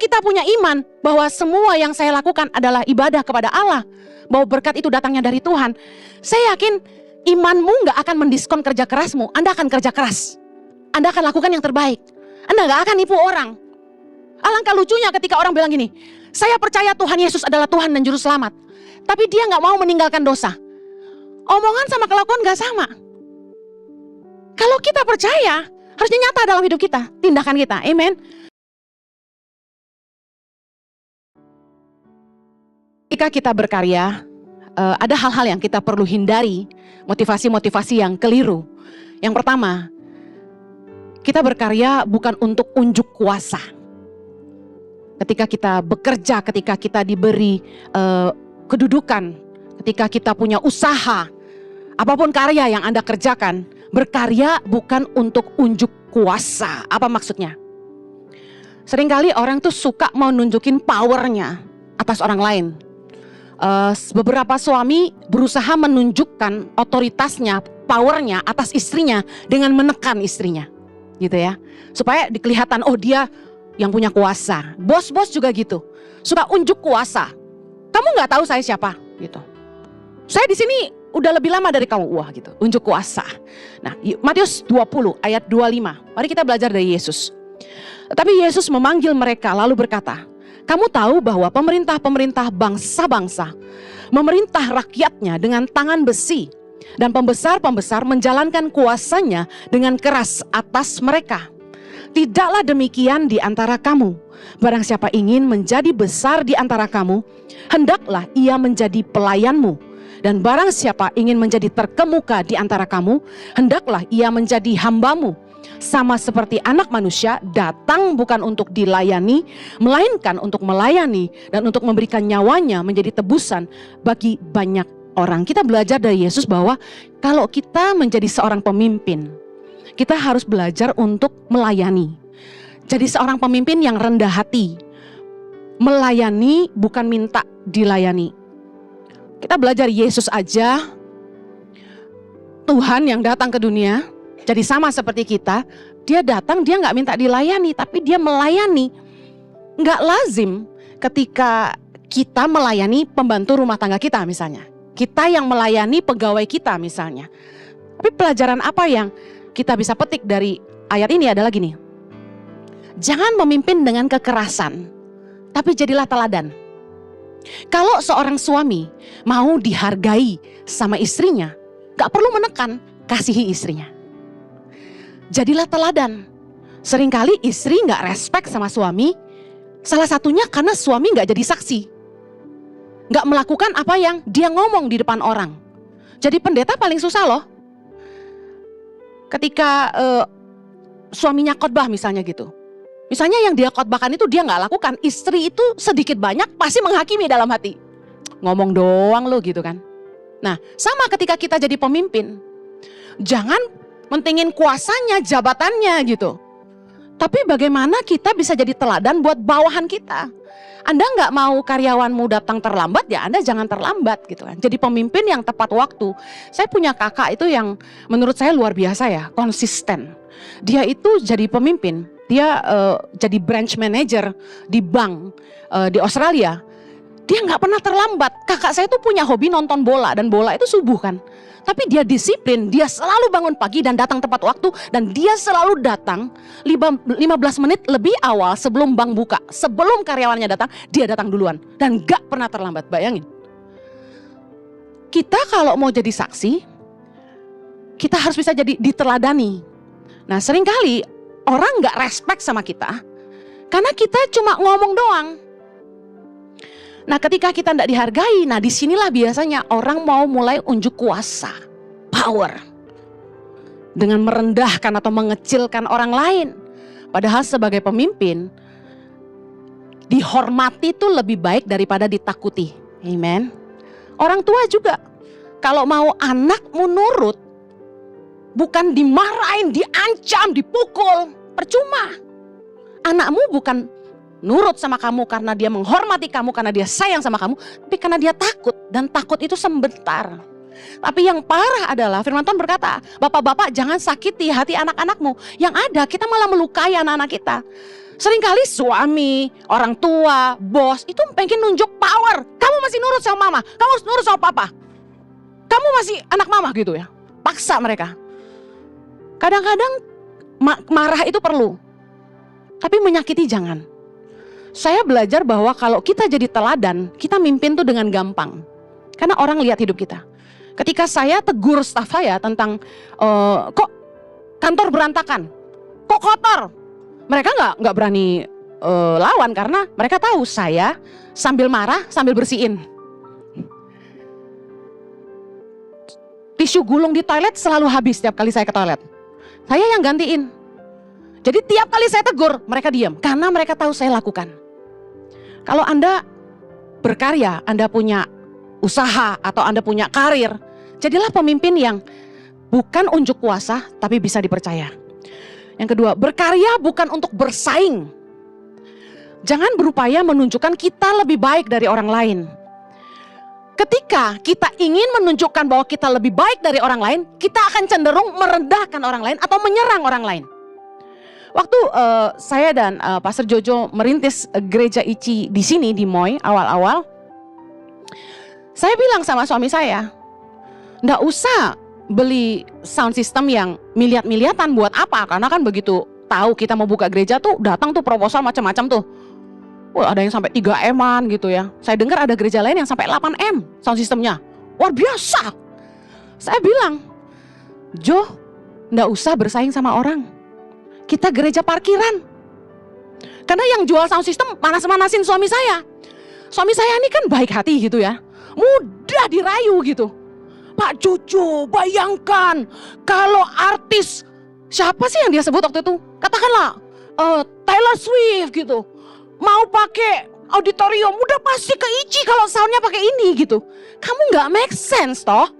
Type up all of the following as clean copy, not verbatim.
kita punya iman bahwa semua yang saya lakukan adalah ibadah kepada Allah, bahwa berkat itu datangnya dari Tuhan, saya yakin imanmu gak akan mendiskon kerja kerasmu. Anda akan kerja keras, Anda akan lakukan yang terbaik, Anda gak akan nipu orang. Alangkah lucunya ketika orang bilang gini, saya percaya Tuhan Yesus adalah Tuhan dan Juru Selamat, tapi dia gak mau meninggalkan dosa. Omongan sama kelakuan gak sama. Kalau kita percaya, harusnya nyata dalam hidup kita, tindakan kita. Amen. Ketika kita berkarya, ada hal-hal yang kita perlu hindari, motivasi-motivasi yang keliru. Yang pertama, kita berkarya bukan untuk unjuk kuasa. Ketika kita bekerja, ketika kita diberi kedudukan, ketika kita punya usaha, apapun karya yang Anda kerjakan, berkarya bukan untuk unjuk kuasa. Apa maksudnya? Seringkali orang tuh suka mau nunjukin powernya atas orang lain. Beberapa suami berusaha menunjukkan otoritasnya, powernya atas istrinya dengan menekan istrinya, gitu ya, supaya kelihatan oh dia yang punya kuasa. Bos-bos juga gitu, suka unjuk kuasa. Kamu nggak tahu saya siapa, gitu. Saya di sini udah lebih lama dari kamu, wah gitu, unjuk kuasa. Nah, Matius 20 ayat 25. Mari kita belajar dari Yesus. Tapi Yesus memanggil mereka lalu berkata, kamu tahu bahwa pemerintah-pemerintah bangsa-bangsa memerintah rakyatnya dengan tangan besi, dan pembesar-pembesar menjalankan kuasanya dengan keras atas mereka. Tidaklah demikian di antara kamu. Barang siapa ingin menjadi besar di antara kamu, hendaklah ia menjadi pelayanmu. Dan barang siapa ingin menjadi terkemuka di antara kamu, hendaklah ia menjadi hambamu. Sama seperti anak manusia datang bukan untuk dilayani, melainkan untuk melayani dan untuk memberikan nyawanya menjadi tebusan bagi banyak orang. Kita belajar dari Yesus bahwa kalau kita menjadi seorang pemimpin, kita harus belajar untuk melayani. Jadi seorang pemimpin yang rendah hati, melayani bukan minta dilayani. Kita belajar Yesus aja, Tuhan yang datang ke dunia, jadi sama seperti kita, dia datang, dia gak minta dilayani, tapi dia melayani. Gak lazim ketika kita melayani pembantu rumah tangga kita misalnya. Kita yang melayani pegawai kita misalnya. Tapi pelajaran apa yang kita bisa petik dari ayat ini adalah gini. Jangan memimpin dengan kekerasan, tapi jadilah teladan. Kalau seorang suami mau dihargai sama istrinya, gak perlu menekan, kasihi istrinya. Jadilah teladan. Seringkali istri gak respect sama suami, salah satunya karena suami gak jadi saksi, gak melakukan apa yang dia ngomong di depan orang. Jadi pendeta paling susah loh. Ketika suaminya khotbah misalnya gitu, misalnya yang dia khotbahkan itu dia gak lakukan, istri itu sedikit banyak pasti menghakimi dalam hati, ngomong doang lo gitu kan. Nah sama ketika kita jadi pemimpin, jangan mentingin kuasanya, jabatannya gitu, tapi bagaimana kita bisa jadi teladan buat bawahan kita. Anda gak mau karyawanmu datang terlambat, ya Anda jangan terlambat gitu kan. Jadi pemimpin yang tepat waktu. Saya punya kakak itu yang menurut saya luar biasa ya, konsisten. Dia itu jadi pemimpin, dia jadi branch manager di bank di Australia. Dia gak pernah terlambat. Kakak saya tuh punya hobi nonton bola, dan bola itu subuh kan. Tapi dia disiplin, dia selalu bangun pagi dan datang tepat waktu. Dan dia selalu datang 15 menit lebih awal sebelum bank buka. Sebelum karyawannya datang, dia datang duluan. Dan gak pernah terlambat, bayangin. Kita kalau mau jadi saksi, kita harus bisa jadi diteladani. Nah seringkali orang gak respect sama kita, karena kita cuma ngomong doang. Nah ketika kita tidak dihargai, nah disinilah biasanya orang mau mulai unjuk kuasa, power, dengan merendahkan atau mengecilkan orang lain. Padahal sebagai pemimpin, dihormati itu lebih baik daripada ditakuti. Amen. Orang tua juga, kalau mau anakmu nurut, bukan dimarahin, diancam, dipukul, percuma. Anakmu bukan nurut sama kamu karena dia menghormati kamu, karena dia sayang sama kamu, tapi karena dia takut, dan takut itu sebentar. Tapi yang parah adalah firman Tuhan berkata, bapak-bapak jangan sakiti hati anak-anakmu. Yang ada kita malah melukai anak-anak kita. Seringkali suami, orang tua, bos itu pengen nunjuk power. Kamu masih nurut sama mama, kamu harus nurut sama papa. Kamu masih anak mama gitu ya. Paksa mereka. Kadang-kadang marah itu perlu. Tapi menyakiti jangan. Saya belajar bahwa kalau kita jadi teladan, kita mimpin tuh dengan gampang. Karena orang lihat hidup kita. Ketika saya tegur staf saya tentang kok kantor berantakan, kok kotor, mereka nggak berani lawan karena mereka tahu saya sambil marah sambil bersihin. Tisu gulung di toilet selalu habis setiap kali saya ke toilet. Saya yang gantiin. Jadi tiap kali saya tegur mereka diam karena mereka tahu saya lakukan. Kalau Anda berkarya, Anda punya usaha atau Anda punya karir, jadilah pemimpin yang bukan unjuk kuasa tapi bisa dipercaya. Yang kedua, berkarya bukan untuk bersaing. Jangan berupaya menunjukkan kita lebih baik dari orang lain. Ketika kita ingin menunjukkan bahwa kita lebih baik dari orang lain, kita akan cenderung merendahkan orang lain atau menyerang orang lain. Waktu saya dan Pastor Jojo merintis gereja ICI di sini di Moi awal-awal, saya bilang sama suami saya, nggak usah beli sound system yang miliat-miliatan buat apa? Karena kan begitu tahu kita mau buka gereja tuh datang tuh proposal macam-macam tuh. Wah, ada yang sampai 3M-an gitu ya. Saya dengar ada gereja lain yang sampai 8M sound systemnya. Luar biasa. Saya bilang, Jo, nggak usah bersaing sama orang. Kita gereja parkiran. Karena yang jual sound system manas-manasin suami saya. Suami saya ini kan baik hati gitu ya. Mudah dirayu gitu. Pak Jojo, bayangkan kalau artis, siapa sih yang dia sebut waktu itu? Katakanlah Taylor Swift gitu. Mau pakai auditorium, udah pasti ke ICI kalau soundnya pakai ini gitu. Kamu gak make sense toh.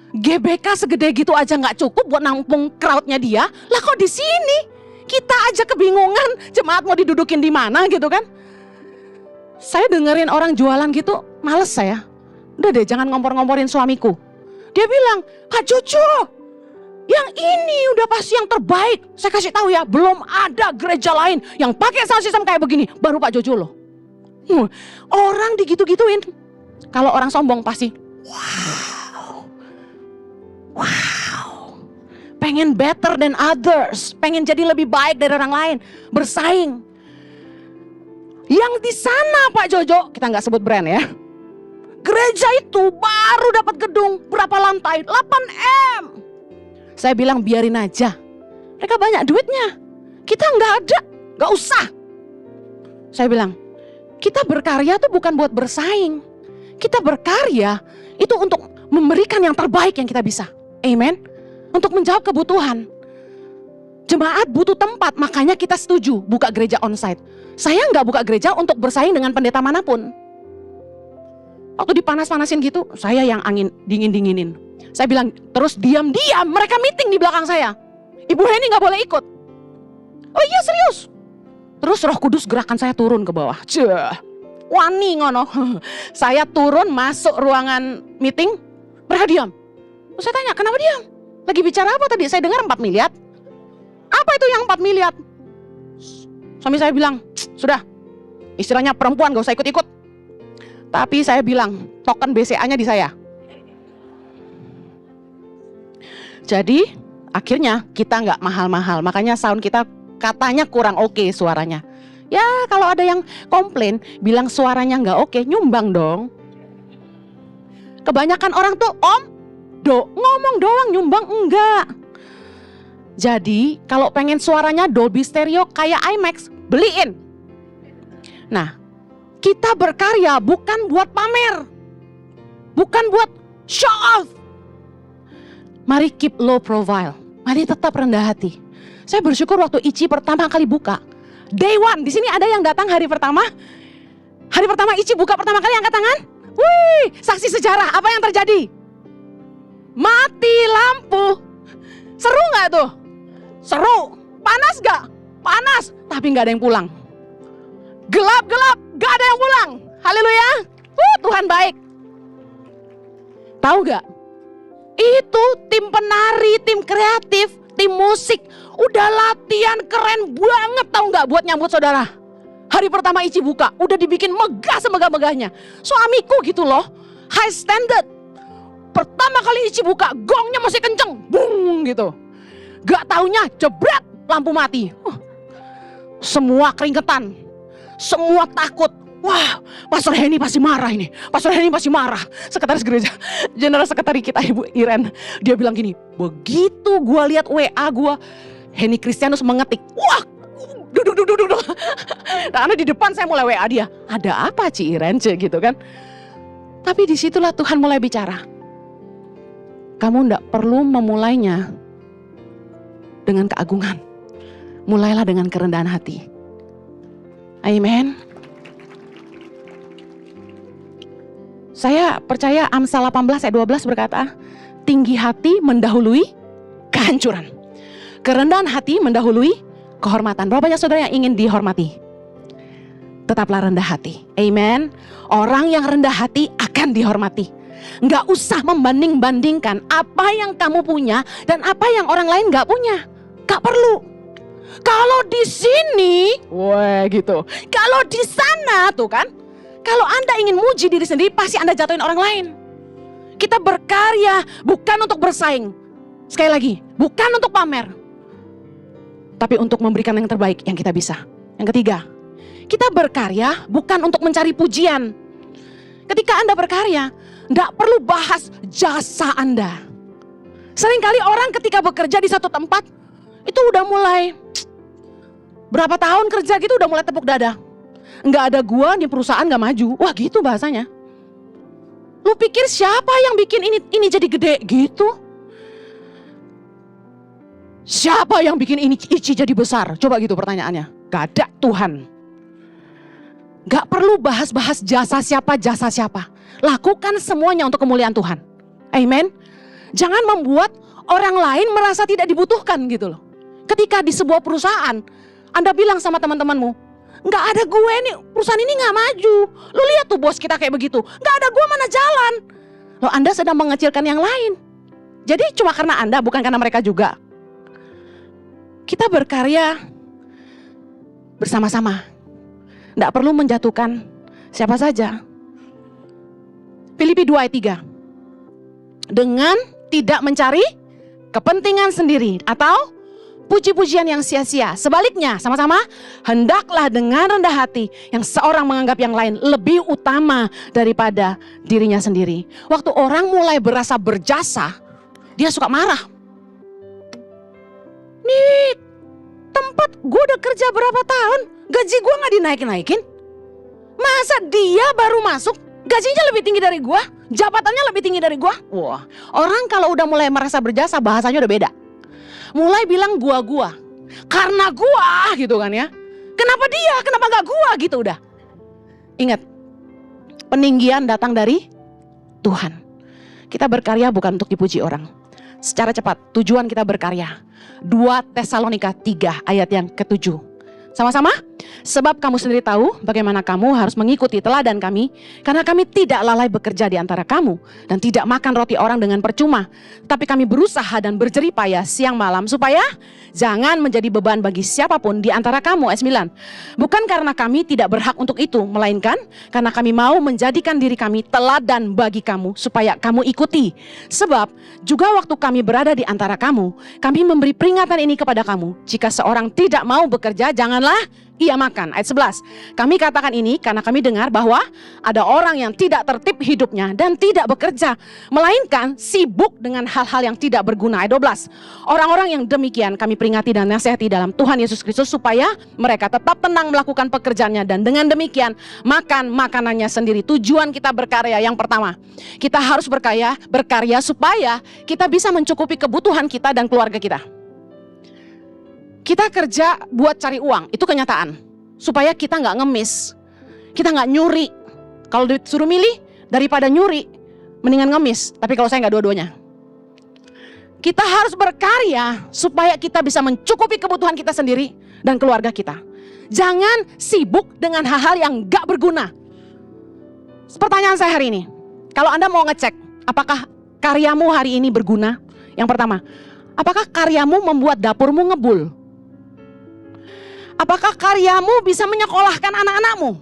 GBK segede gitu aja gak cukup buat nampung crowdnya dia. Lah kok di sini kita aja kebingungan jemaat mau didudukin di mana gitu kan. Saya dengerin orang jualan gitu, males saya. Udah deh, jangan ngompor-ngomporin suamiku. Dia bilang, Kak Jojo, yang ini udah pasti yang terbaik. Saya kasih tahu ya, belum ada gereja lain yang pakai sound system kayak begini. Baru Pak Jojo loh. Orang digitu-gituin. Kalau orang sombong pasti, wow. Pengen better than others. Pengen jadi lebih baik dari orang lain. Bersaing. Yang di sana Pak Jojo, kita nggak sebut brand ya. Gereja itu baru dapat gedung berapa lantai? 8M. Saya bilang biarin aja. Mereka banyak duitnya. Kita nggak ada, nggak usah. Saya bilang, kita berkarya tuh bukan buat bersaing. Kita berkarya itu untuk memberikan yang terbaik yang kita bisa. Amen. Untuk menjawab kebutuhan. Jemaat butuh tempat, makanya kita setuju buka gereja onsite. Saya nggak buka gereja untuk bersaing dengan pendeta manapun. Waktu dipanas-panasin gitu, saya yang angin dingin-dinginin. Saya bilang, terus diam-diam mereka meeting di belakang saya. Ibu Heni gak boleh ikut. Oh iya serius. Terus Roh Kudus gerakan saya turun ke bawah. Wani ngono. Saya turun masuk ruangan meeting, mereka diam. Terus saya tanya, kenapa diam? Lagi bicara apa tadi? Saya dengar 4 miliar. Apa itu yang 4 miliar? Suami saya bilang, sudah, istilahnya perempuan gak usah ikut-ikut. Tapi saya bilang, token BCA-nya di saya. Jadi akhirnya kita nggak mahal-mahal. Makanya sound kita katanya kurang oke suaranya. Ya kalau ada yang komplain, bilang suaranya nggak oke, nyumbang dong. Kebanyakan orang tuh ngomong doang, nyumbang enggak. Jadi kalau pengen suaranya Dolby Stereo kayak IMAX, beliin. Nah, kita berkarya bukan buat pamer. Bukan buat show off. Mari keep low profile. Mari tetap rendah hati. Saya bersyukur waktu ICI pertama kali buka. Day one, di sini ada yang datang hari pertama. Hari pertama ICI buka pertama kali angkat tangan. Wih, saksi sejarah. Apa yang terjadi? Mati lampu. Seru gak tuh? Seru. Panas gak? Panas. Tapi gak ada yang pulang. Gelap-gelap, gak ada yang pulang. Haleluya. Tuhan baik. Tahu gak? Itu tim penari, tim kreatif tim musik udah latihan keren banget, tahu nggak, buat nyambut saudara. Hari pertama Ici buka, udah dibikin megah semegah-megahnya. Suamiku gitu loh, high standard. Pertama kali Ici buka, gongnya masih kenceng, bung gitu. Gak taunya jebret, lampu mati. Semua keringetan, semua takut. Wah, Pastor Henny pasti marah ini. Pastor Henny pasti marah. Sekretaris gereja, general sekretari kita Ibu Iren, dia bilang gini, begitu gua lihat WA gua, Henny Kristianus mengetik, wah, duduk. Karena di depan saya mulai WA dia, ada apa Ci Iren gitu kan. Tapi disitulah Tuhan mulai bicara. Kamu ndak perlu memulainya dengan keagungan. Mulailah dengan kerendahan hati. Amin. Saya percaya Amsal 18 ayat 12 berkata, tinggi hati mendahului kehancuran. Kerendahan hati mendahului kehormatan. Berapa banyak saudara yang ingin dihormati? Tetaplah rendah hati. Amen. Orang yang rendah hati akan dihormati. Nggak usah membanding-bandingkan apa yang kamu punya dan apa yang orang lain nggak punya. Nggak perlu. Kalau di sini, wah gitu. Kalau di sana tuh kan, kalau Anda ingin muji diri sendiri, pasti Anda jatuhin orang lain. Kita berkarya bukan untuk bersaing. Sekali lagi, bukan untuk pamer, tapi untuk memberikan yang terbaik yang kita bisa. Yang ketiga, kita berkarya bukan untuk mencari pujian. Ketika Anda berkarya, tidak perlu bahas jasa Anda. Seringkali orang ketika bekerja di satu tempat, itu udah mulai, berapa tahun kerja gitu udah mulai tepuk dada. Nggak ada gua di perusahaan nggak maju. Wah gitu bahasanya. Lu pikir siapa yang bikin ini jadi gede gitu? Siapa yang bikin ini Ici jadi besar? Coba gitu pertanyaannya. Gak ada, Tuhan. Gak perlu bahas-bahas jasa siapa. Lakukan semuanya untuk kemuliaan Tuhan. Amen. Jangan membuat orang lain merasa tidak dibutuhkan gitu loh. Ketika di sebuah perusahaan, Anda bilang sama teman-temanmu, gak ada gue nih, perusahaan ini gak maju. Lu lihat tuh bos kita kayak begitu. Gak ada gue mana jalan. Loh, Anda sedang mengecilkan yang lain. Jadi cuma karena Anda, bukan karena mereka juga. Kita berkarya bersama-sama. Tidak perlu menjatuhkan siapa saja. Filipi 2 ayat 3. Dengan tidak mencari kepentingan sendiri atau puji-pujian yang sia-sia. Sebaliknya, sama-sama, hendaklah dengan rendah hati yang seorang menganggap yang lain lebih utama daripada dirinya sendiri. Waktu orang mulai berasa berjasa, dia suka marah. Nih, tempat gue udah kerja berapa tahun, gaji gue gak dinaikin-naikin. Masa dia baru masuk, gajinya lebih tinggi dari gue, jabatannya lebih tinggi dari gue. Wah, orang kalau udah mulai merasa berjasa, bahasanya udah beda. Mulai bilang gua, karena gua gitu kan ya. Kenapa dia, kenapa gak gua gitu udah. Ingat, peninggian datang dari Tuhan. Kita berkarya bukan untuk dipuji orang. Secara cepat, tujuan kita berkarya. 2 Tesalonika 3 ayat yang ke-7. Sama-sama, sebab kamu sendiri tahu bagaimana kamu harus mengikuti teladan kami, karena kami tidak lalai bekerja di antara kamu dan tidak makan roti orang dengan percuma, tapi kami berusaha dan berjerih payah siang malam supaya jangan menjadi beban bagi siapapun di antara kamu. Ayat 9. Bukan karena kami tidak berhak untuk itu, melainkan karena kami mau menjadikan diri kami teladan bagi kamu supaya kamu ikuti. Sebab juga waktu kami berada di antara kamu, kami memberi peringatan ini kepada kamu, jika seorang tidak mau bekerja, janganlah ia makan. Ayat 11. Kami katakan ini karena kami dengar bahwa ada orang yang tidak tertib hidupnya dan tidak bekerja, melainkan sibuk dengan hal-hal yang tidak berguna. Ayat 12. Orang-orang yang demikian kami peringati dan nasihati dalam Tuhan Yesus Kristus supaya mereka tetap tenang melakukan pekerjaannya dan dengan demikian makan makanannya sendiri. Tujuan kita berkarya yang pertama, kita harus berkarya supaya kita bisa mencukupi kebutuhan kita dan keluarga kita. Kita kerja buat cari uang, itu kenyataan. Supaya kita nggak ngemis, kita nggak nyuri. Kalau disuruh milih, daripada nyuri, mendingan ngemis. Tapi kalau saya nggak dua-duanya. Kita harus berkarya supaya kita bisa mencukupi kebutuhan kita sendiri dan keluarga kita. Jangan sibuk dengan hal-hal yang nggak berguna. Pertanyaan saya hari ini, kalau Anda mau ngecek apakah karyamu hari ini berguna, yang pertama, Apakah karyamu membuat dapurmu ngebul? Apakah karyamu bisa menyekolahkan anak-anakmu?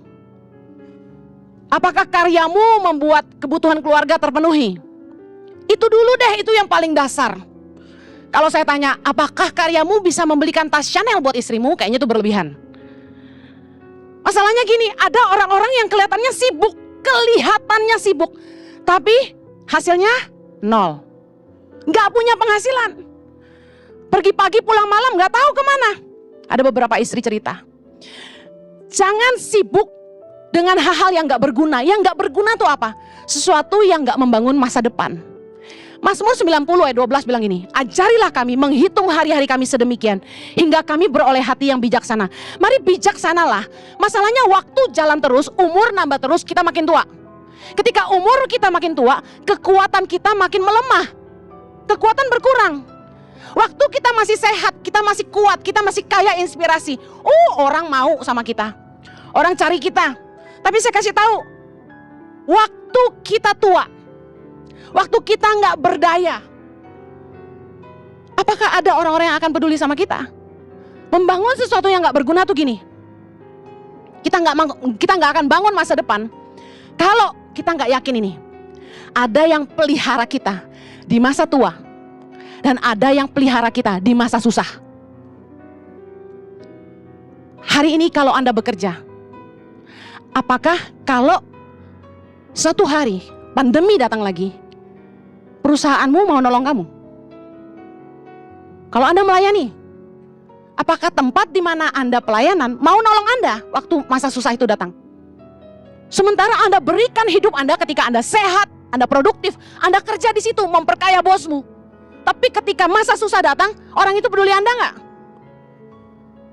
Apakah karyamu membuat kebutuhan keluarga terpenuhi? Itu dulu deh, itu yang paling dasar. Kalau saya tanya, apakah karyamu bisa membelikan tas Chanel buat istrimu? Kayaknya itu berlebihan. Masalahnya gini, ada orang-orang yang kelihatannya sibuk, tapi hasilnya nol. Gak punya penghasilan. Pergi pagi pulang malam gak tahu kemana. Ada beberapa istri cerita. Jangan sibuk dengan hal-hal yang gak berguna. Yang gak berguna itu apa? Sesuatu yang gak membangun masa depan. Mazmur 90 ayat 12 bilang gini, ajarilah kami menghitung hari-hari kami sedemikian, hingga kami beroleh hati yang bijaksana. Mari bijaksanalah. Masalahnya waktu jalan terus, umur nambah terus, kita makin tua. Ketika umur kita makin tua, kekuatan kita makin melemah. Kekuatan berkurang. Waktu kita masih sehat, kita masih kuat, kita masih kaya inspirasi. Orang mau sama kita. Orang cari kita. Tapi saya kasih tahu, waktu kita tua, waktu kita nggak berdaya, apakah ada orang-orang yang akan peduli sama kita? Membangun sesuatu yang nggak berguna tuh gini. Kita nggak akan bangun masa depan kalau kita nggak yakin ini. Ada yang pelihara kita di masa tua. Dan ada yang pelihara kita di masa susah. Hari ini kalau Anda bekerja, apakah kalau suatu hari pandemi datang lagi, perusahaanmu mau nolong kamu? Kalau Anda melayani, apakah tempat di mana Anda pelayanan mau nolong Anda waktu masa susah itu datang? Sementara Anda berikan hidup Anda ketika Anda sehat, Anda produktif, Anda kerja di situ memperkaya bosmu. Tapi ketika masa susah datang, orang itu peduli Anda nggak?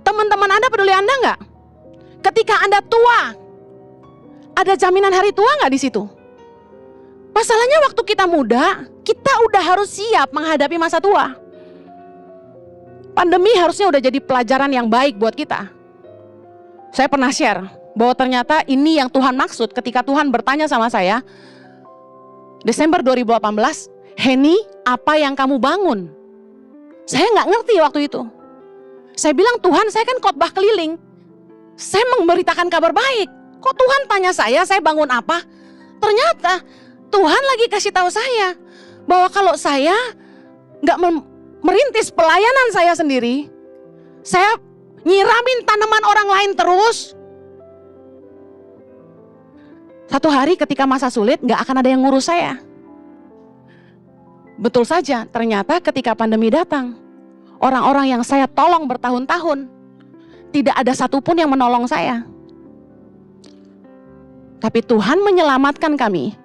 Teman-teman Anda peduli Anda nggak? Ketika Anda tua, ada jaminan hari tua nggak di situ? Masalahnya waktu kita muda, kita udah harus siap menghadapi masa tua. Pandemi harusnya udah jadi pelajaran yang baik buat kita. Saya pernah share bahwa ternyata ini yang Tuhan maksud ketika Tuhan bertanya sama saya, Desember 2018, Henny, apa yang kamu bangun? Saya nggak ngerti waktu itu. Saya bilang, Tuhan, saya kan khotbah keliling. Saya memberitakan kabar baik. Kok Tuhan tanya saya bangun apa? Ternyata Tuhan lagi kasih tahu saya bahwa kalau saya nggak merintis pelayanan saya sendiri, saya nyiramin tanaman orang lain terus, satu hari ketika masa sulit nggak akan ada yang ngurus saya. Betul saja, ternyata ketika pandemi datang, orang-orang yang saya tolong bertahun-tahun, tidak ada satupun yang menolong saya. Tapi Tuhan menyelamatkan kami.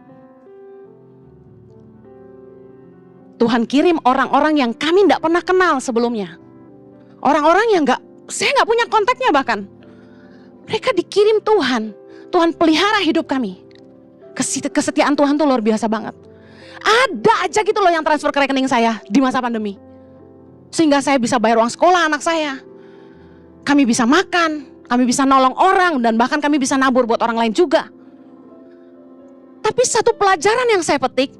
Tuhan kirim orang-orang yang kami tidak pernah kenal sebelumnya. Orang-orang yang saya nggak punya kontaknya bahkan. Mereka dikirim Tuhan. Tuhan pelihara hidup kami. Kesetiaan Tuhan tuh luar biasa banget. Ada aja gitu loh yang transfer ke rekening saya di masa pandemi. Sehingga saya bisa bayar uang sekolah anak saya. Kami bisa makan, kami bisa nolong orang, dan bahkan kami bisa nabur buat orang lain juga. Tapi satu pelajaran yang saya petik,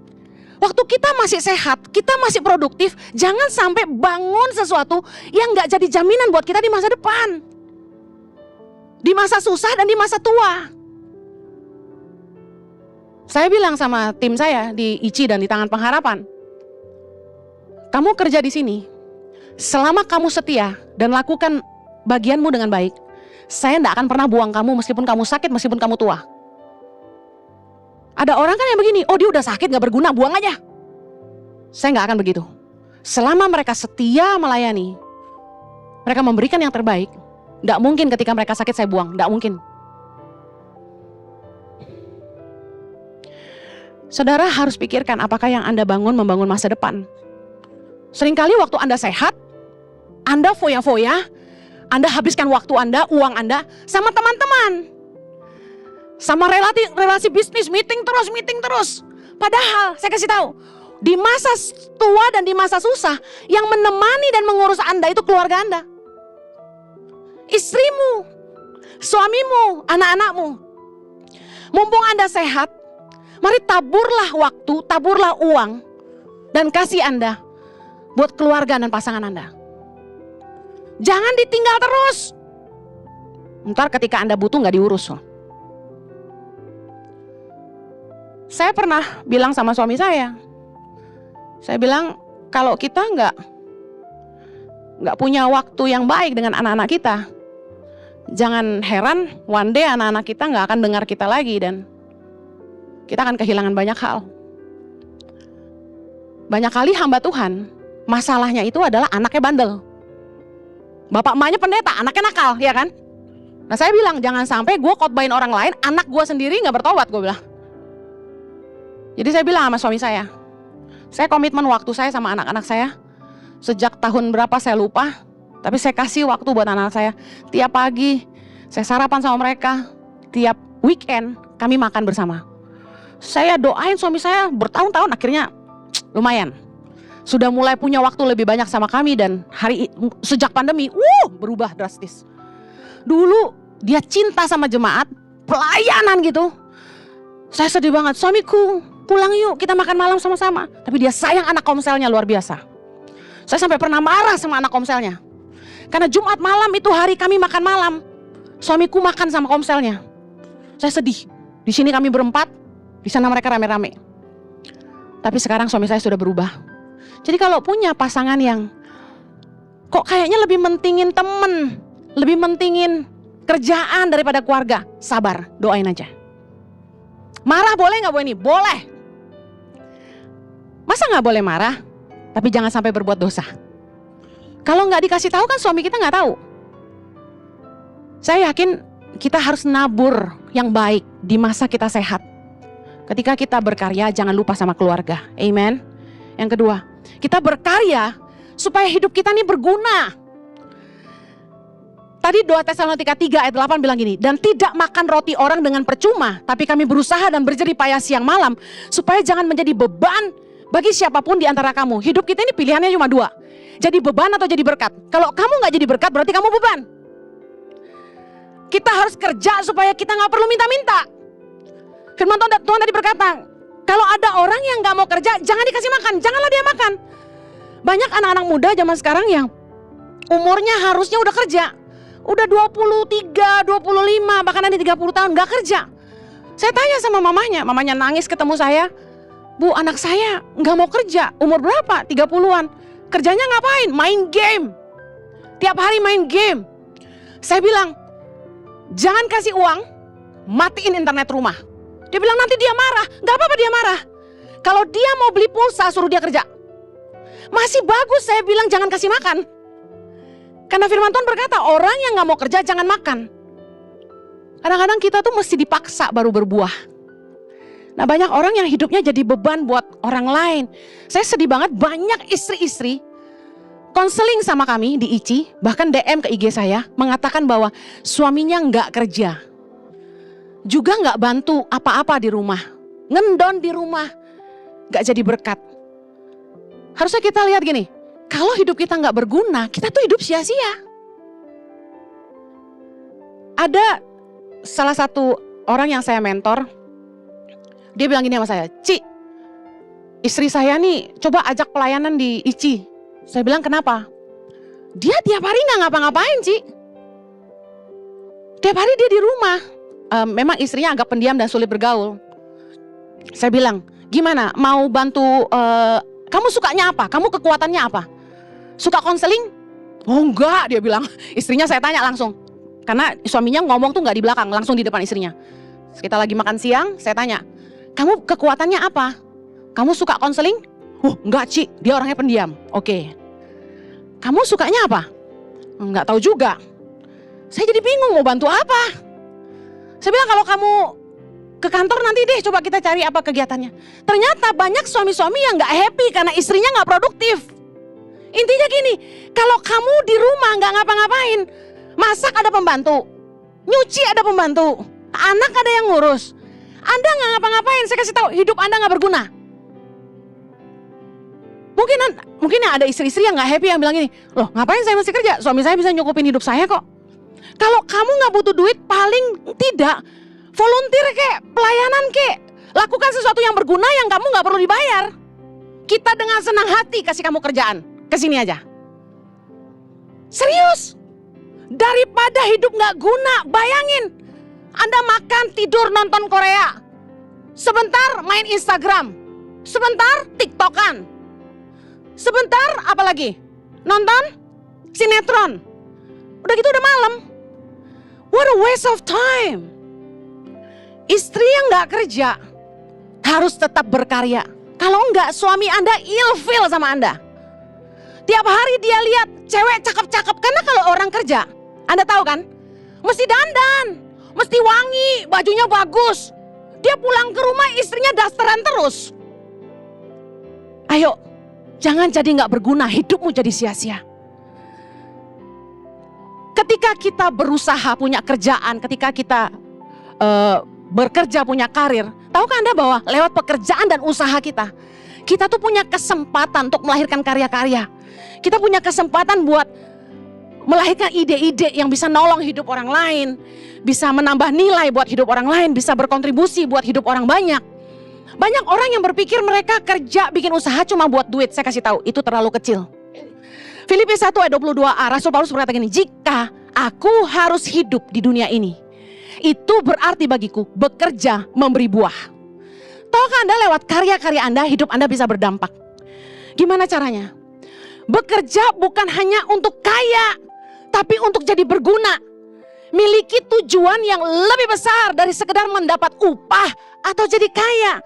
waktu kita masih sehat, kita masih produktif, jangan sampai bangun sesuatu yang gak jadi jaminan buat kita di masa depan. Di masa susah dan di masa tua. Saya bilang sama tim saya di ICI dan di Tangan Pengharapan, kamu kerja di sini, selama kamu setia dan lakukan bagianmu dengan baik, saya tidak akan pernah buang kamu meskipun kamu sakit, meskipun kamu tua. Ada orang kan yang begini, oh dia udah sakit gak berguna, buang aja. Saya gak akan begitu. Selama mereka setia melayani, mereka memberikan yang terbaik, tidak mungkin ketika mereka sakit saya buang, tidak mungkin. Saudara harus pikirkan apakah yang Anda bangun membangun masa depan. Seringkali waktu Anda sehat, Anda foya-foya, Anda habiskan waktu Anda, uang Anda sama teman-teman. Sama relasi bisnis, meeting terus. Padahal saya kasih tahu, di masa tua dan di masa susah, yang menemani dan mengurus Anda itu keluarga Anda. Istrimu, suamimu, anak-anakmu. Mumpung Anda sehat, mari taburlah waktu, taburlah uang, dan kasih Anda buat keluarga dan pasangan Anda. Jangan ditinggal terus. Ntar ketika Anda butuh gak diurus loh. Saya pernah bilang sama suami saya bilang kalau kita nggak punya waktu yang baik dengan anak-anak kita, jangan heran one day anak-anak kita nggak akan dengar kita lagi dan kita akan kehilangan banyak hal. Banyak kali hamba Tuhan, masalahnya itu adalah anaknya bandel. Bapak emaknya pendeta, anaknya nakal, ya kan? Nah saya bilang jangan sampai gue khotbahin orang lain, anak gue sendiri nggak bertobat, gue bilang. Jadi saya bilang sama suami saya komitmen waktu saya sama anak-anak saya. Sejak tahun berapa saya lupa, tapi saya kasih waktu buat anak saya. Tiap pagi saya sarapan sama mereka, tiap weekend kami makan bersama. Saya doain suami saya bertahun-tahun, akhirnya lumayan. Sudah mulai punya waktu lebih banyak sama kami dan sejak pandemi, berubah drastis. Dulu dia cinta sama jemaat, pelayanan gitu. Saya sedih banget, suamiku pulang yuk kita makan malam sama-sama. Tapi dia sayang anak komselnya luar biasa. Saya sampai pernah marah sama anak komselnya. Karena Jumat malam itu hari kami makan malam. Suamiku makan sama komselnya. Saya sedih. Di sini kami berempat, di sana mereka rame-rame. Tapi sekarang suami saya sudah berubah. Jadi kalau punya pasangan yang kok kayaknya lebih mentingin temen, lebih mentingin kerjaan daripada keluarga, sabar, doain aja. Marah boleh gak Bu Eni? Boleh. Masa gak boleh marah? Tapi jangan sampai berbuat dosa. Kalau gak dikasih tahu kan suami kita gak tahu. Saya yakin kita harus nabur yang baik di masa kita sehat. Ketika kita berkarya jangan lupa sama keluarga. Amen. Yang kedua, kita berkarya supaya hidup kita ini berguna. Tadi 2 Tesalonika 3 ayat 8 bilang gini, dan tidak makan roti orang dengan percuma, tapi kami berusaha dan berjerih payah siang malam, supaya jangan menjadi beban bagi siapapun di antara kamu. Hidup kita ini pilihannya cuma 2, jadi beban atau jadi berkat. Kalau kamu gak jadi berkat berarti kamu beban. Kita harus kerja supaya kita gak perlu minta-minta. Firman Tuhan tadi berkata, kalau ada orang yang gak mau kerja, jangan dikasih makan, janganlah dia makan. Banyak anak-anak muda zaman sekarang yang umurnya harusnya udah kerja. Udah 23, 25, bahkan ada 30 tahun gak kerja. Saya tanya sama mamanya nangis ketemu saya. Bu, anak saya gak mau kerja, umur berapa? 30-an. Kerjanya ngapain? Main game. Tiap hari main game. Saya bilang, jangan kasih uang, matiin internet rumah. Dia bilang nanti dia marah. Gak apa-apa dia marah. Kalau dia mau beli pulsa suruh dia kerja. Masih bagus saya bilang jangan kasih makan. Karena firman Tuhan berkata orang yang gak mau kerja jangan makan. Kadang-kadang kita tuh mesti dipaksa baru berbuah. Nah banyak orang yang hidupnya jadi beban buat orang lain. Saya sedih banget banyak istri-istri konseling sama kami di ICI. Bahkan DM ke IG saya mengatakan bahwa suaminya gak kerja. Juga gak bantu apa-apa di rumah. Ngendon di rumah. Gak jadi berkat. Harusnya kita lihat gini. Kalau hidup kita gak berguna, kita tuh hidup sia-sia. Ada salah satu orang yang saya mentor. Dia bilang gini sama saya, Ci, istri saya nih coba ajak pelayanan di ICI. Saya bilang kenapa? Dia tiap hari gak ngapa-ngapain Ci. Tiap hari dia di rumah. Memang istrinya agak pendiam dan sulit bergaul. Saya bilang, gimana mau bantu, kamu sukanya apa? Kamu kekuatannya apa? Suka konseling? Oh enggak, dia bilang. Istrinya saya tanya langsung. Karena suaminya ngomong tuh gak di belakang, langsung di depan istrinya. Kita lagi makan siang, saya tanya, kamu kekuatannya apa? Kamu suka konseling? Enggak Ci, dia orangnya pendiam. Oke. Kamu sukanya apa? Enggak tahu juga. Saya jadi bingung mau bantu apa. Saya bilang kalau kamu ke kantor nanti deh coba kita cari apa kegiatannya. Ternyata banyak suami-suami yang gak happy karena istrinya gak produktif. Intinya gini, kalau kamu di rumah gak ngapa-ngapain, masak ada pembantu, nyuci ada pembantu, anak ada yang ngurus, Anda gak ngapa-ngapain, saya kasih tahu hidup Anda gak berguna. Mungkin ada istri-istri yang gak happy yang bilang gini, loh ngapain saya mesti kerja, suami saya bisa nyukupin hidup saya kok. Kalau kamu gak butuh duit, paling tidak volunteer kek, pelayanan kek, lakukan sesuatu yang berguna yang kamu gak perlu dibayar. Kita dengan senang hati kasih kamu kerjaan. Kesini aja. Serius. Daripada hidup gak guna, bayangin. Anda makan, tidur, nonton Korea. Sebentar main Instagram. Sebentar TikTokan. Sebentar apa lagi? Nonton sinetron. Udah gitu udah malam. What a waste of time. Istri yang gak kerja harus tetap berkarya. Kalau enggak, suami Anda ilfil sama Anda. Tiap hari dia lihat cewek cakep-cakep. Karena kalau orang kerja, Anda tahu kan, mesti dandan, mesti wangi, bajunya bagus. Dia pulang ke rumah istrinya dasteran terus. Ayo, jangan jadi gak berguna, hidupmu jadi sia-sia. Ketika kita berusaha punya kerjaan, ketika kita bekerja punya karir, tahukah Anda bahwa lewat pekerjaan dan usaha kita tuh punya kesempatan untuk melahirkan karya-karya. Kita punya kesempatan buat melahirkan ide-ide yang bisa nolong hidup orang lain, bisa menambah nilai buat hidup orang lain, bisa berkontribusi buat hidup orang banyak. Banyak orang yang berpikir mereka kerja bikin usaha cuma buat duit. Saya kasih tahu, itu terlalu kecil. Filipi 1 ayat 22a, Rasul Paulus berkata gini, jika aku harus hidup di dunia ini, itu berarti bagiku bekerja memberi buah. Tahukah Anda lewat karya-karya Anda, hidup Anda bisa berdampak. Gimana caranya? Bekerja bukan hanya untuk kaya, tapi untuk jadi berguna. Miliki tujuan yang lebih besar dari sekedar mendapat upah atau jadi kaya.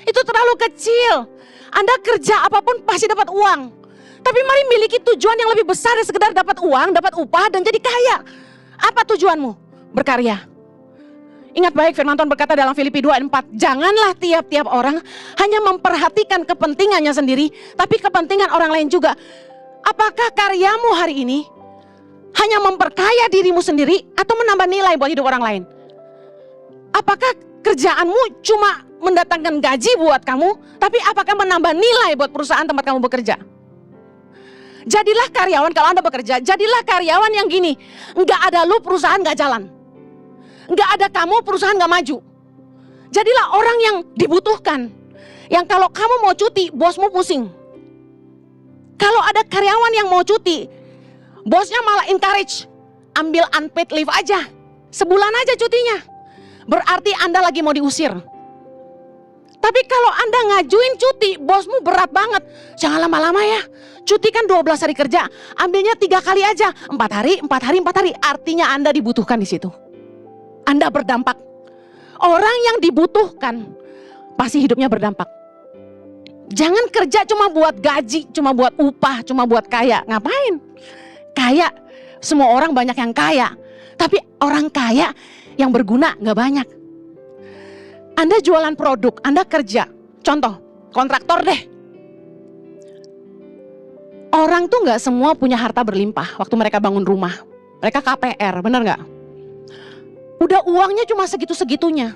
Itu terlalu kecil. Anda kerja apapun pasti dapat uang. Tapi mari miliki tujuan yang lebih besar dari sekedar dapat uang, dapat upah dan jadi kaya. Apa tujuanmu? Berkarya. Ingat baik firman Tuhan berkata dalam Filipi 2 ayat 4, janganlah tiap-tiap orang hanya memperhatikan kepentingannya sendiri, tapi kepentingan orang lain juga. Apakah karyamu hari ini hanya memperkaya dirimu sendiri atau menambah nilai buat hidup orang lain? Apakah kerjaanmu cuma mendatangkan gaji buat kamu, tapi apakah menambah nilai buat perusahaan tempat kamu bekerja? Jadilah karyawan, kalau Anda bekerja, jadilah karyawan yang gini, nggak ada lu perusahaan nggak jalan. Nggak ada kamu perusahaan nggak maju. Jadilah orang yang dibutuhkan, yang kalau kamu mau cuti, bosmu pusing. Kalau ada karyawan yang mau cuti, bosnya malah encourage, ambil unpaid leave aja, sebulan aja cutinya. Berarti Anda lagi mau diusir. Tapi kalau Anda ngajuin cuti, bosmu berat banget. Jangan lama-lama ya, cuti kan 12 hari kerja, ambilnya 3 kali aja, 4 hari, 4 hari, 4 hari. Artinya Anda dibutuhkan di situ. Anda berdampak. Orang yang dibutuhkan pasti hidupnya berdampak. Jangan kerja cuma buat gaji, cuma buat upah, cuma buat kaya. Ngapain? Kaya, semua orang banyak yang kaya. Tapi orang kaya yang berguna gak banyak. Anda jualan produk, Anda kerja. Contoh, kontraktor deh. Orang tuh gak semua punya harta berlimpah waktu mereka bangun rumah. Mereka KPR, bener gak? Udah uangnya cuma segitu-segitunya.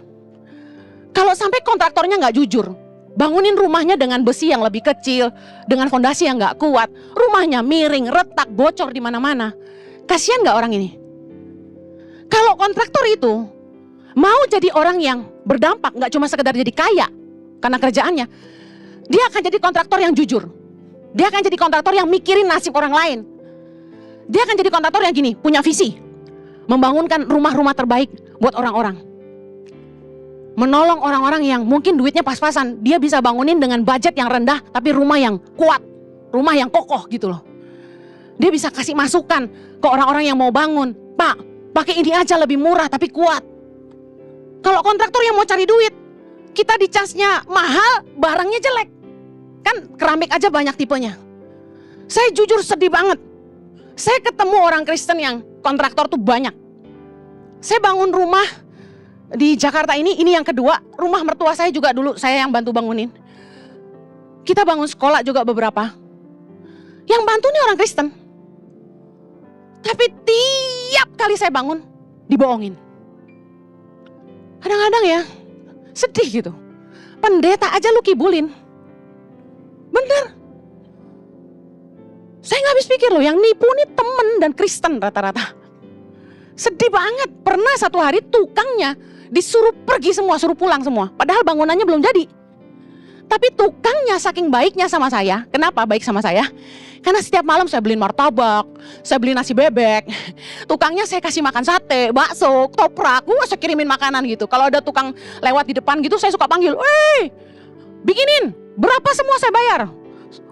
Kalau sampai kontraktornya gak jujur, bangunin rumahnya dengan besi yang lebih kecil, dengan fondasi yang gak kuat, rumahnya miring, retak, bocor di mana-mana. Kasian gak orang ini? Kalau kontraktor itu mau jadi orang yang berdampak, gak cuma sekedar jadi kaya karena kerjaannya, dia akan jadi kontraktor yang jujur. Dia akan jadi kontraktor yang mikirin nasib orang lain. Dia akan jadi kontraktor yang gini, punya visi, membangunkan rumah-rumah terbaik buat orang-orang. Menolong orang-orang yang mungkin duitnya pas-pasan, dia bisa bangunin dengan budget yang rendah tapi rumah yang kuat, rumah yang kokoh gitu loh. Dia bisa kasih masukan ke orang-orang yang mau bangun, Pak, pakai ini aja lebih murah tapi kuat. Kalau kontraktor yang mau cari duit, kita dicasnya mahal, barangnya jelek. Kan keramik aja banyak tipenya. Saya jujur sedih banget. Saya ketemu orang Kristen yang kontraktor tuh banyak. Saya bangun rumah di Jakarta ini yang kedua. Rumah mertua saya juga dulu saya yang bantu bangunin. Kita bangun sekolah juga beberapa. Yang bantu nih orang Kristen. Tapi tiap kali saya bangun, dibohongin. Kadang-kadang ya, sedih gitu. Pendeta aja lu kibulin. Bener. Saya gak habis pikir loh, yang nipu nih temen dan Kristen rata-rata. Sedih banget, pernah satu hari tukangnya disuruh pergi semua, suruh pulang semua. Padahal bangunannya belum jadi. Tapi tukangnya saking baiknya sama saya. Kenapa baik sama saya? Karena setiap malam saya beliin martabak, saya beli nasi bebek. Tukangnya saya kasih makan sate, bakso, toprak. Saya kirimin makanan gitu. Kalau ada tukang lewat di depan gitu, saya suka panggil, "Weh, bikinin, berapa semua saya bayar."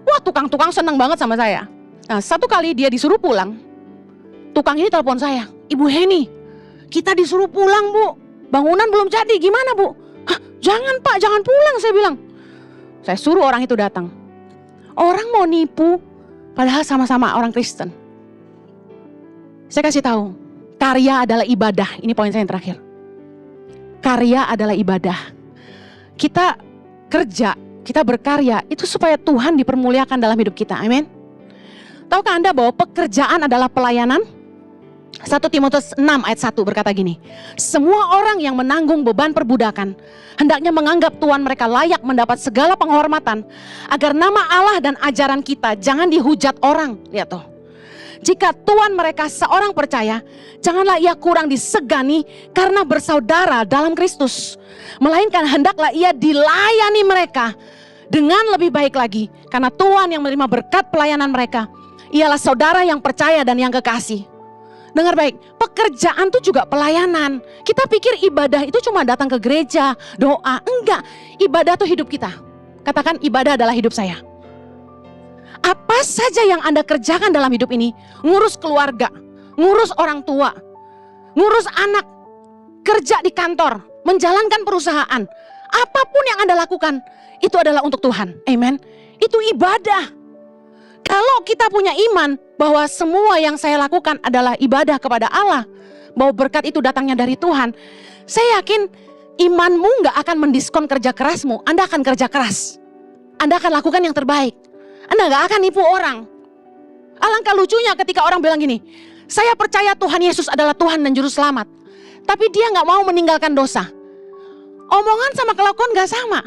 Wah, tukang-tukang senang banget sama saya. Nah, satu kali dia disuruh pulang. Tukang ini telepon saya, "Ibu Heni, kita disuruh pulang, Bu. Bangunan belum jadi, gimana, Bu?" "Hah, jangan Pak, jangan pulang," saya bilang. Saya suruh orang itu datang. Orang mau nipu, padahal sama-sama orang Kristen. Saya kasih tahu, karya adalah ibadah. Ini poin saya yang terakhir. Karya adalah ibadah. Kita kerja, kita berkarya, itu supaya Tuhan dipermuliakan dalam hidup kita. Amin. Tahukah Anda bahwa pekerjaan adalah pelayanan? 1 Timotius 6 ayat 1 berkata gini, semua orang yang menanggung beban perbudakan hendaknya menganggap Tuhan mereka layak mendapat segala penghormatan, agar nama Allah dan ajaran kita jangan dihujat orang. Lihat tuh, jika Tuhan mereka seorang percaya, janganlah ia kurang disegani karena bersaudara dalam Kristus, melainkan hendaklah ia dilayani mereka dengan lebih baik lagi, karena Tuhan yang menerima berkat pelayanan mereka ialah saudara yang percaya dan yang kekasih. Dengar baik, pekerjaan itu juga pelayanan. Kita pikir ibadah itu cuma datang ke gereja, doa. Enggak, ibadah itu hidup kita. Katakan, ibadah adalah hidup saya. Apa saja yang Anda kerjakan dalam hidup ini, ngurus keluarga, ngurus orang tua, ngurus anak, kerja di kantor, menjalankan perusahaan, apapun yang Anda lakukan, itu adalah untuk Tuhan. Amen. Itu ibadah. Kalau kita punya iman bahwa semua yang saya lakukan adalah ibadah kepada Allah, bahwa berkat itu datangnya dari Tuhan, saya yakin imanmu gak akan mendiskon kerja kerasmu. Anda akan kerja keras, Anda akan lakukan yang terbaik, Anda gak akan nipu orang. Alangkah lucunya ketika orang bilang gini, saya percaya Tuhan Yesus adalah Tuhan dan Juru Selamat, tapi dia gak mau meninggalkan dosa. Omongan sama kelakuan gak sama.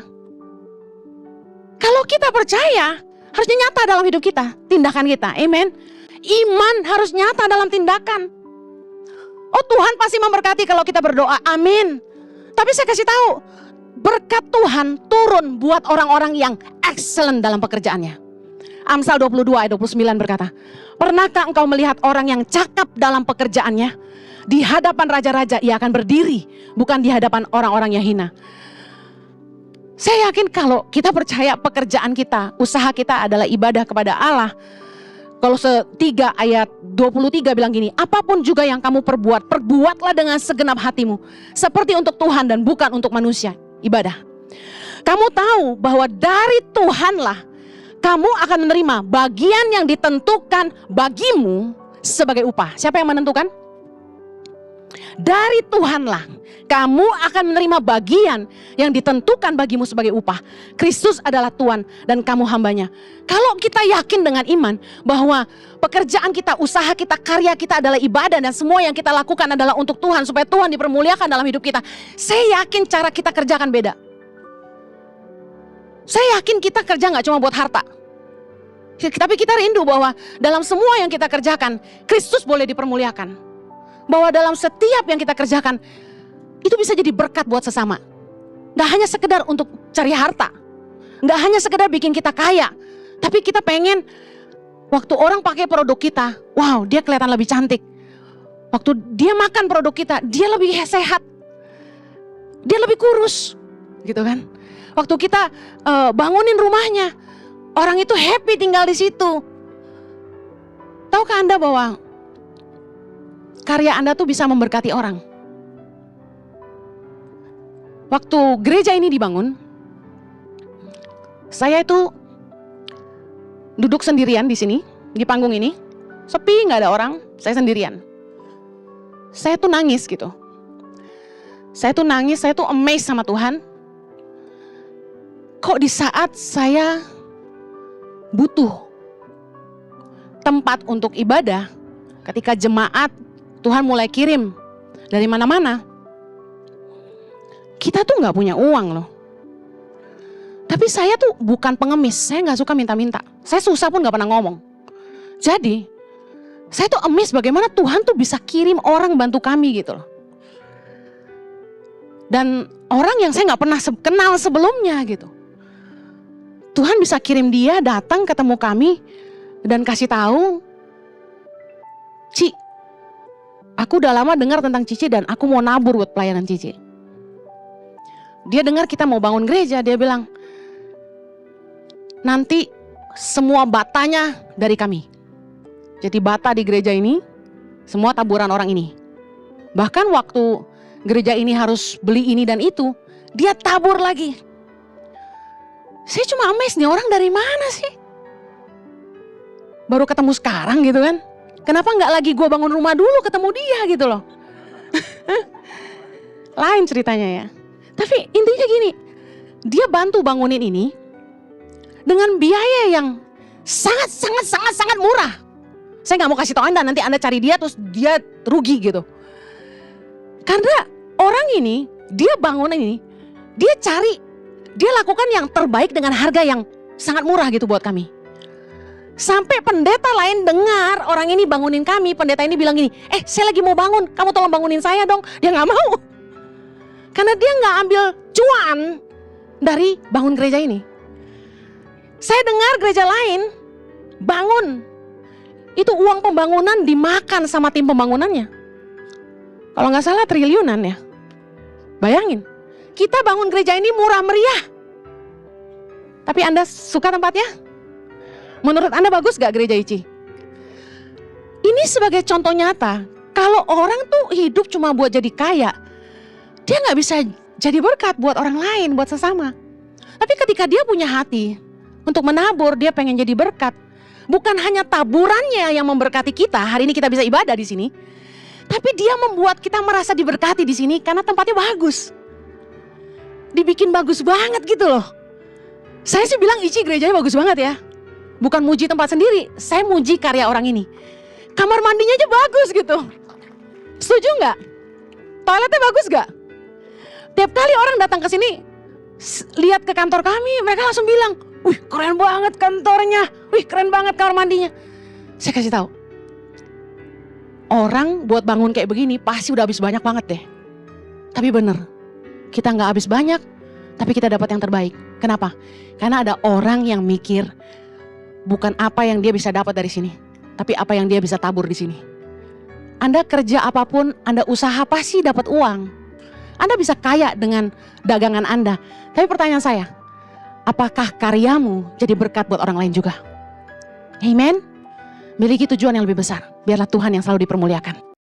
Kalau kita percaya, harusnya nyata dalam hidup kita, tindakan kita. Amen. Iman harus nyata dalam tindakan. Oh, Tuhan pasti memberkati kalau kita berdoa. Amin. Tapi saya kasih tahu, berkat Tuhan turun buat orang-orang yang excellent dalam pekerjaannya. Amsal 22 ayat 29 berkata, pernahkah engkau melihat orang yang cakap dalam pekerjaannya? Di hadapan raja-raja ia akan berdiri, bukan di hadapan orang-orang yang hina. Saya yakin kalau kita percaya pekerjaan kita, usaha kita adalah ibadah kepada Allah. Kolose 3 ayat 23 bilang gini, apapun juga yang kamu perbuat, perbuatlah dengan segenap hatimu, seperti untuk Tuhan dan bukan untuk manusia. Ibadah. Kamu tahu bahwa dari Tuhanlah kamu akan menerima bagian yang ditentukan bagimu sebagai upah. Siapa yang menentukan? Dari Tuhanlah kamu akan menerima bagian yang ditentukan bagimu sebagai upah. Kristus adalah Tuhan dan kamu hambanya. Kalau kita yakin dengan iman bahwa pekerjaan kita, usaha kita, karya kita adalah ibadah dan semua yang kita lakukan adalah untuk Tuhan, supaya Tuhan dipermuliakan dalam hidup kita, saya yakin cara kita kerjakan beda. Saya yakin kita kerja gak cuma buat harta, tapi kita rindu bahwa dalam semua yang kita kerjakan, Kristus boleh dipermuliakan. Bahwa dalam setiap yang kita kerjakan, itu bisa jadi berkat buat sesama. Gak hanya sekedar untuk cari harta, gak hanya sekedar bikin kita kaya, tapi kita pengen waktu orang pakai produk kita, wow, dia kelihatan lebih cantik. Waktu dia makan produk kita, dia lebih sehat, dia lebih kurus, gitu kan. Waktu kita bangunin rumahnya, orang itu happy tinggal di situ. Tahukah Anda bahwa karya Anda tuh bisa memberkati orang? Waktu gereja ini dibangun, saya itu duduk sendirian di sini, di panggung ini, sepi, nggak ada orang, saya sendirian. Saya tuh nangis gitu. Saya tuh nangis, saya tuh amazed sama Tuhan. Kok di saat saya butuh tempat untuk ibadah, ketika jemaat Tuhan mulai kirim dari mana-mana, kita tuh gak punya uang loh. Tapi saya tuh bukan pengemis, saya gak suka minta-minta. Saya susah pun gak pernah ngomong. Jadi, saya tuh amazed bagaimana Tuhan tuh bisa kirim orang bantu kami gitu loh. Dan orang yang saya gak pernah kenal sebelumnya gitu. Tuhan bisa kirim dia datang ketemu kami dan kasih tahu, Ci, aku udah lama dengar tentang Cici dan aku mau nabur buat pelayanan Cici. Dia dengar kita mau bangun gereja, dia bilang, nanti semua batanya dari kami. Jadi bata di gereja ini, semua taburan orang ini. Bahkan waktu gereja ini harus beli ini dan itu, dia tabur lagi. Saya cuma amazed, nih orang dari mana sih? Baru ketemu sekarang gitu kan. Kenapa nggak lagi gue bangun rumah dulu ketemu dia gitu loh. Lain ceritanya ya. Tapi intinya gini, dia bantu bangunin ini dengan biaya yang sangat murah. Saya nggak mau kasih tahu Anda, nanti Anda cari dia terus dia rugi gitu. Karena orang ini, dia bangun ini, dia lakukan yang terbaik dengan harga yang sangat murah gitu buat kami. Sampai pendeta lain dengar orang ini bangunin kami, pendeta ini bilang gini, saya lagi mau bangun, kamu tolong bangunin saya dong. Dia nggak mau. Karena dia nggak ambil cuan dari bangun gereja ini. Saya dengar gereja lain bangun, itu uang pembangunan dimakan sama tim pembangunannya. Kalau nggak salah triliunan ya. Bayangin, kita bangun gereja ini murah meriah. Tapi Anda suka tempatnya? Menurut Anda bagus gak gereja Ici? Ini sebagai contoh nyata, kalau orang tuh hidup cuma buat jadi kaya, dia gak bisa jadi berkat buat orang lain, buat sesama. Tapi ketika dia punya hati untuk menabur, dia pengen jadi berkat. Bukan hanya taburannya yang memberkati kita, hari ini kita bisa ibadah di sini. Tapi dia membuat kita merasa diberkati di sini karena tempatnya bagus. Dibikin bagus banget gitu loh. Saya sih bilang Ici gerejanya bagus banget ya. Bukan muji tempat sendiri, saya muji karya orang ini. Kamar mandinya aja bagus gitu. Setuju nggak? Toiletnya bagus nggak? Tiap kali orang datang ke sini, lihat ke kantor kami, mereka langsung bilang, wih keren banget kantornya, wih keren banget kamar mandinya. Saya kasih tahu, orang buat bangun kayak begini pasti udah habis banyak banget deh. Tapi bener, kita nggak habis banyak, tapi kita dapat yang terbaik. Kenapa? Karena ada orang yang mikir, bukan apa yang dia bisa dapat dari sini, tapi apa yang dia bisa tabur di sini. Anda kerja apapun, Anda usaha pasti dapat uang. Anda bisa kaya dengan dagangan Anda. Tapi pertanyaan saya, apakah karyamu jadi berkat buat orang lain juga? Amen. Miliki tujuan yang lebih besar. Biarlah Tuhan yang selalu dipermuliakan.